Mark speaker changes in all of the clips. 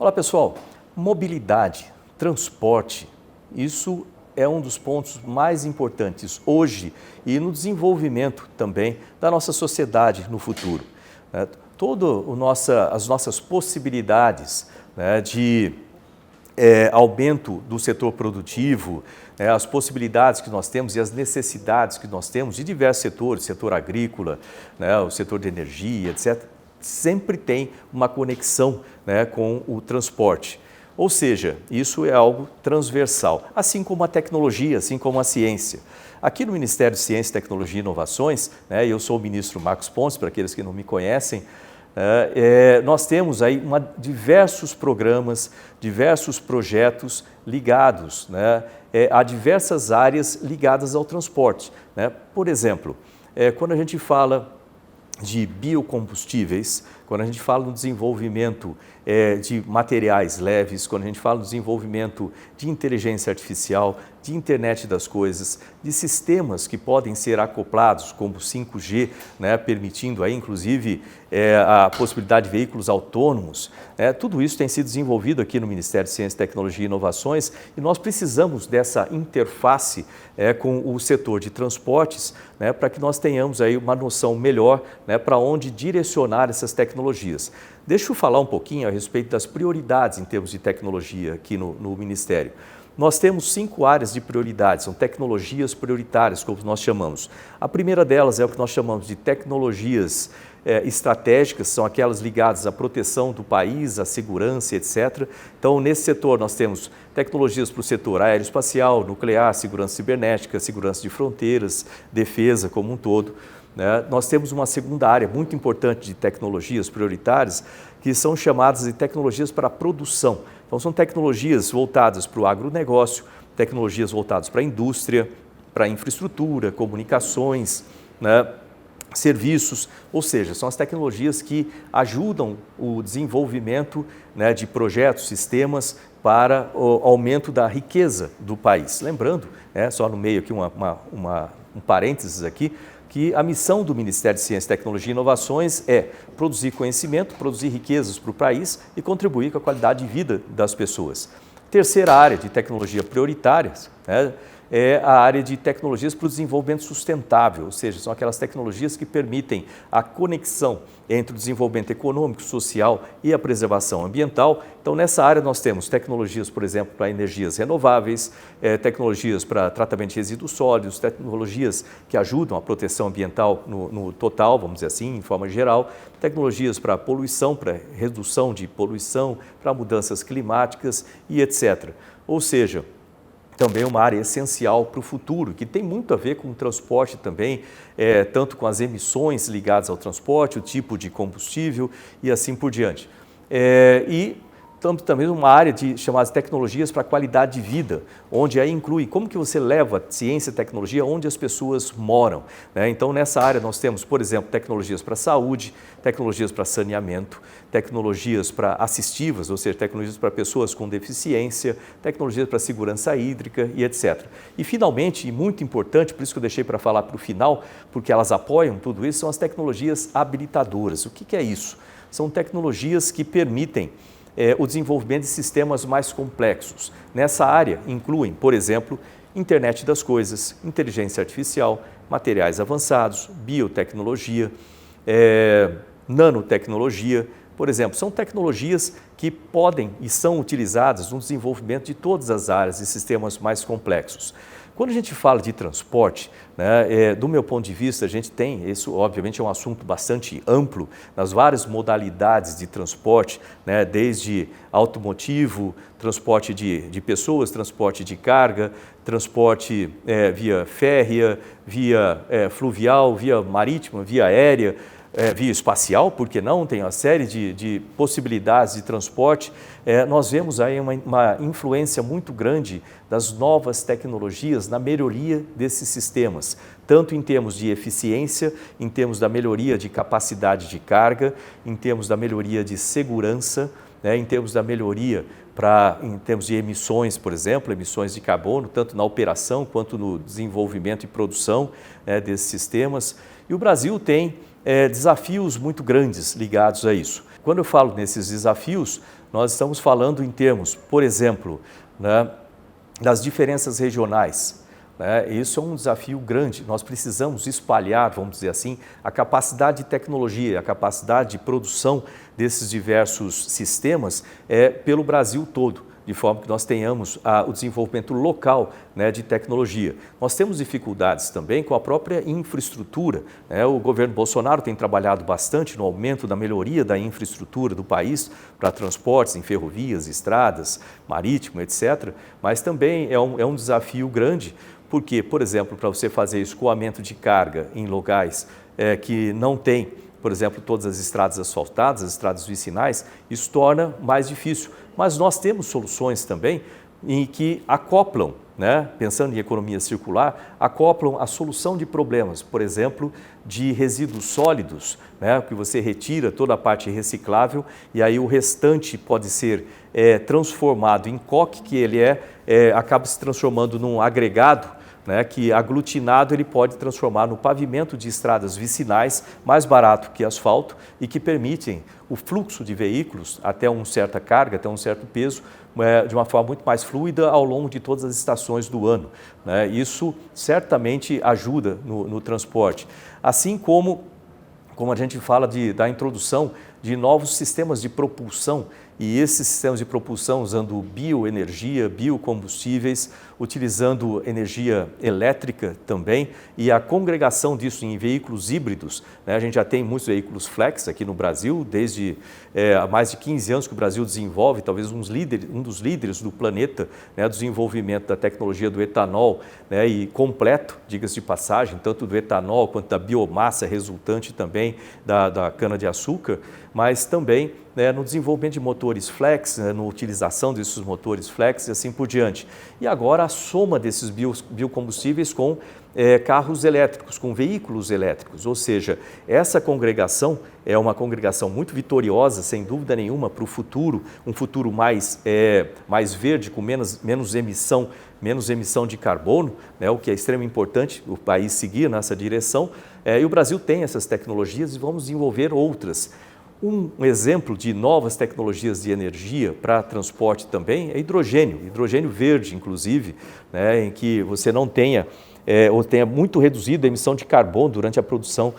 Speaker 1: Olá pessoal, mobilidade, transporte, isso é um dos pontos mais importantes hoje e no desenvolvimento também da nossa sociedade no futuro. As nossas possibilidades de aumento do setor produtivo, as possibilidades que nós temos e as necessidades que nós temos de diversos setores, setor agrícola, o setor de energia, etc., sempre tem uma conexão com o transporte. Ou seja, isso é algo transversal, assim como a tecnologia, assim como a ciência. Aqui no Ministério de Ciência, Tecnologia e Inovações, eu sou o ministro Marcos Pontes, para aqueles que não me conhecem, nós temos aí diversos programas, diversos projetos ligados a diversas áreas ligadas ao transporte. Por exemplo, quando a gente fala de biocombustíveis, quando a gente fala no desenvolvimento de materiais leves, quando a gente fala no desenvolvimento de inteligência artificial, de internet das coisas, de sistemas que podem ser acoplados, como 5G, permitindo aí, inclusive, a possibilidade de veículos autônomos, tudo isso tem sido desenvolvido aqui no Ministério de Ciência, Tecnologia e Inovações e nós precisamos dessa interface com o setor de transportes para que nós tenhamos aí uma noção melhor para onde direcionar essas tecnologias. Deixa eu falar um pouquinho a respeito das prioridades em termos de tecnologia aqui no Ministério. Nós temos 5 áreas de prioridade, são tecnologias prioritárias, como nós chamamos. A primeira delas é o que nós chamamos de tecnologias estratégicas, são aquelas ligadas à proteção do país, à segurança, etc. Então, nesse setor, nós temos tecnologias para o setor aeroespacial, nuclear, segurança cibernética, segurança de fronteiras, defesa como um todo. Nós temos uma segunda área muito importante de tecnologias prioritárias, que são chamadas de tecnologias para a produção. Então, são tecnologias voltadas para o agronegócio, tecnologias voltadas para a indústria, para a infraestrutura, comunicações, serviços, ou seja, são as tecnologias que ajudam o desenvolvimento de projetos, sistemas para o aumento da riqueza do país. Lembrando, só no meio aqui um parênteses aqui, que a missão do Ministério de Ciência, Tecnologia e Inovações é produzir conhecimento, produzir riquezas para o país e contribuir com a qualidade de vida das pessoas. Terceira área de tecnologia prioritárias é a área de tecnologias para o desenvolvimento sustentável, ou seja, são aquelas tecnologias que permitem a conexão entre o desenvolvimento econômico, social e a preservação ambiental. Então, nessa área nós temos tecnologias, por exemplo, para energias renováveis, tecnologias para tratamento de resíduos sólidos, tecnologias que ajudam a proteção ambiental no total, vamos dizer assim, em forma geral, tecnologias para poluição, para redução de poluição, para mudanças climáticas e etc. Ou seja, também uma área essencial para o futuro, que tem muito a ver com o transporte também, tanto com as emissões ligadas ao transporte, o tipo de combustível e assim por diante. E também uma área de chamadas tecnologias para a qualidade de vida, onde aí inclui como que você leva ciência e tecnologia onde as pessoas moram. Então, nessa área nós temos, por exemplo, tecnologias para a saúde, tecnologias para saneamento, tecnologias para assistivas, ou seja, tecnologias para pessoas com deficiência, tecnologias para segurança hídrica e etc. E, finalmente, e muito importante, por isso que eu deixei para falar para o final, porque elas apoiam tudo isso, são as tecnologias habilitadoras. O que é isso? São tecnologias que permitem o desenvolvimento de sistemas mais complexos. Nessa área incluem, por exemplo, internet das coisas, inteligência artificial, materiais avançados, biotecnologia, nanotecnologia. Por exemplo, são tecnologias que podem e são utilizadas no desenvolvimento de todas as áreas e sistemas mais complexos. Quando a gente fala de transporte, do meu ponto de vista, a gente tem, isso obviamente é um assunto bastante amplo, nas várias modalidades de transporte, desde automotivo, transporte de pessoas, transporte de carga, transporte via férrea, via fluvial, via marítima, via aérea, via espacial, por que não? Tem uma série de possibilidades de transporte. Nós vemos aí uma influência muito grande das novas tecnologias na melhoria desses sistemas, tanto em termos de eficiência, em termos da melhoria de capacidade de carga, em termos da melhoria de segurança, né, em termos da melhoria em termos de emissões, por exemplo, emissões de carbono, tanto na operação quanto no desenvolvimento e produção, né, desses sistemas. E o Brasil tem desafios muito grandes ligados a isso. Quando eu falo nesses desafios, nós estamos falando em termos, por exemplo, né, das diferenças regionais. Isso é um desafio grande. Nós precisamos espalhar, vamos dizer assim, a capacidade de tecnologia, a capacidade de produção desses diversos sistemas pelo Brasil todo, de forma que nós tenhamos o desenvolvimento local, né, de tecnologia. Nós temos dificuldades também com a própria infraestrutura. O governo Bolsonaro tem trabalhado bastante no aumento da melhoria da infraestrutura do país para transportes em ferrovias, estradas, marítimo, etc. Mas também é um desafio grande, porque, por exemplo, para você fazer escoamento de carga em locais que não tem, por exemplo, todas as estradas asfaltadas, as estradas vicinais, isso torna mais difícil. Mas nós temos soluções também em que acoplam, né, pensando em economia circular, acoplam a solução de problemas, por exemplo, de resíduos sólidos, né, que você retira toda a parte reciclável e aí o restante pode ser transformado em coque, que ele acaba se transformando num agregado, né, que aglutinado ele pode transformar no pavimento de estradas vicinais mais barato que asfalto e que permitem o fluxo de veículos até uma certa carga, até um certo peso, de uma forma muito mais fluida ao longo de todas as estações do ano. Isso certamente ajuda no transporte. Assim como a gente fala da introdução de novos sistemas de propulsão, e esses sistemas de propulsão usando bioenergia, biocombustíveis, utilizando energia elétrica também, e a congregação disso em veículos híbridos. A gente já tem muitos veículos flex aqui no Brasil, desde há mais de 15 anos que o Brasil desenvolve, talvez um dos líderes do planeta, do desenvolvimento da tecnologia do etanol, e completo, diga-se de passagem, tanto do etanol quanto da biomassa resultante também da cana-de-açúcar, mas também no desenvolvimento de motores flex, na utilização desses motores flex e assim por diante. E agora a soma desses biocombustíveis com carros elétricos, com veículos elétricos, ou seja, essa congregação é uma congregação muito vitoriosa, sem dúvida nenhuma, para o futuro, um futuro mais verde, com menos emissão de carbono, o que é extremamente importante o país seguir nessa direção, e o Brasil tem essas tecnologias e vamos desenvolver outras. Um exemplo de novas tecnologias de energia para transporte também é hidrogênio verde, inclusive, em que você não tenha ou tenha muito reduzida a emissão de carbono durante a produção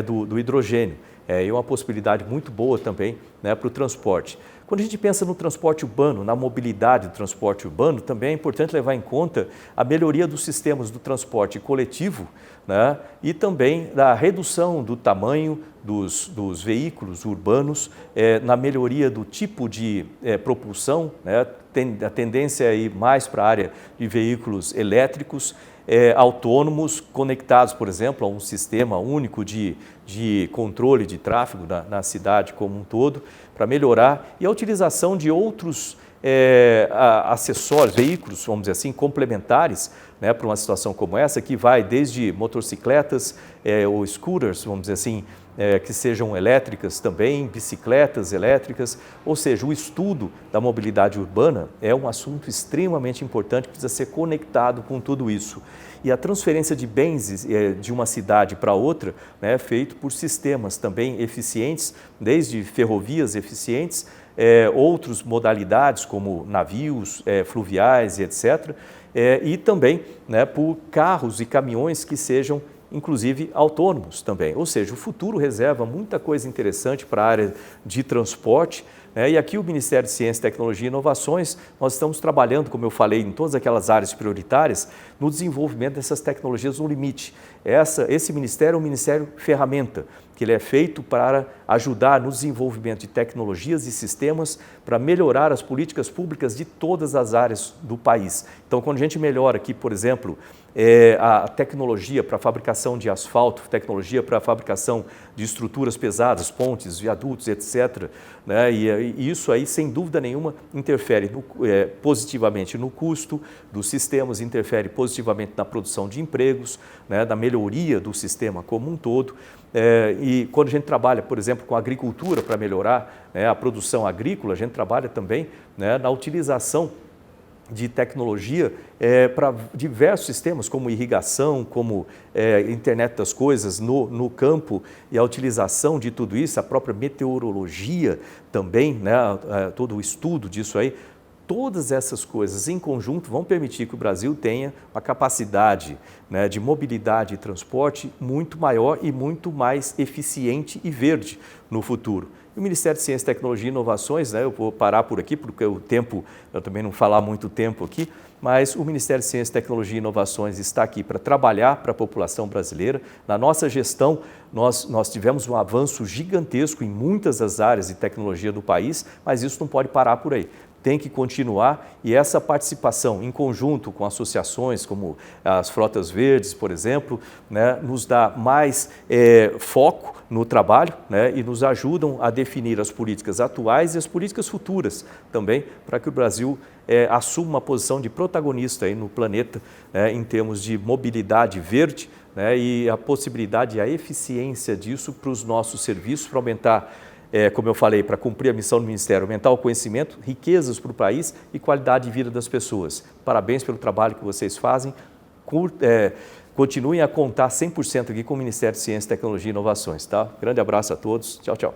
Speaker 1: do hidrogênio. É uma possibilidade muito boa também, para o transporte. Quando a gente pensa no transporte urbano, na mobilidade do transporte urbano, também é importante levar em conta a melhoria dos sistemas do transporte coletivo, e também da redução do tamanho dos veículos urbanos, na melhoria do tipo de propulsão, a tendência é ir mais para a área de veículos elétricos, autônomos, conectados, por exemplo, a um sistema único de controle de tráfego na cidade como um todo, para melhorar, e a utilização de outros acessórios, veículos, vamos dizer assim, complementares, para uma situação como essa, que vai desde motocicletas ou scooters, vamos dizer assim, que sejam elétricas também, bicicletas elétricas, ou seja, o estudo da mobilidade urbana é um assunto extremamente importante, que precisa ser conectado com tudo isso. E a transferência de bens de uma cidade para outra é feito por sistemas também eficientes, desde ferrovias eficientes, outras modalidades como navios, fluviais e etc., e também por carros e caminhões que sejam inclusive autônomos também. Ou seja, o futuro reserva muita coisa interessante para a área de transporte, e aqui o Ministério de Ciência, Tecnologia e Inovações, nós estamos trabalhando, como eu falei, em todas aquelas áreas prioritárias, no desenvolvimento dessas tecnologias no limite. Esse ministério é um ministério ferramenta, que ele é feito para ajudar no desenvolvimento de tecnologias e sistemas para melhorar as políticas públicas de todas as áreas do país. Então, quando a gente melhora aqui, por exemplo, a tecnologia para a fabricação de asfalto, tecnologia para a fabricação de estruturas pesadas, pontes, viadutos, etc. Né? E isso aí, sem dúvida nenhuma, interfere positivamente no custo dos sistemas, interfere positivamente na produção de empregos, né? Na melhoria do sistema como um todo. E quando a gente trabalha, por exemplo, com a agricultura para melhorar, né, a produção agrícola, a gente trabalha também, né, na utilização de tecnologia para diversos sistemas, como irrigação, como internet das coisas no campo, e a utilização de tudo isso, a própria meteorologia também, né, todo o estudo disso aí. Todas essas coisas em conjunto vão permitir que o Brasil tenha uma capacidade, né, de mobilidade e transporte muito maior e muito mais eficiente e verde no futuro. E o Ministério de Ciência, Tecnologia e Inovações, né, eu vou parar por aqui, porque o tempo, eu também não vou falar muito tempo aqui, mas o Ministério de Ciência, Tecnologia e Inovações está aqui para trabalhar para a população brasileira. Na nossa gestão, nós tivemos um avanço gigantesco em muitas das áreas de tecnologia do país, mas isso não pode parar por aí. Tem que continuar, e essa participação em conjunto com associações como as Frotas Verdes, por exemplo, né, nos dá mais foco no trabalho, né, e nos ajudam a definir as políticas atuais e as políticas futuras também, para que o Brasil assuma uma posição de protagonista aí no planeta, né, em termos de mobilidade verde, né, e a possibilidade e a eficiência disso para os nossos serviços, para aumentar, como eu falei, para cumprir a missão do Ministério, aumentar o conhecimento, riquezas para o país e qualidade de vida das pessoas. Parabéns pelo trabalho que vocês fazem. Continuem a contar 100% aqui com o Ministério de Ciência, Tecnologia e Inovações. Tá? Grande abraço a todos. Tchau, tchau.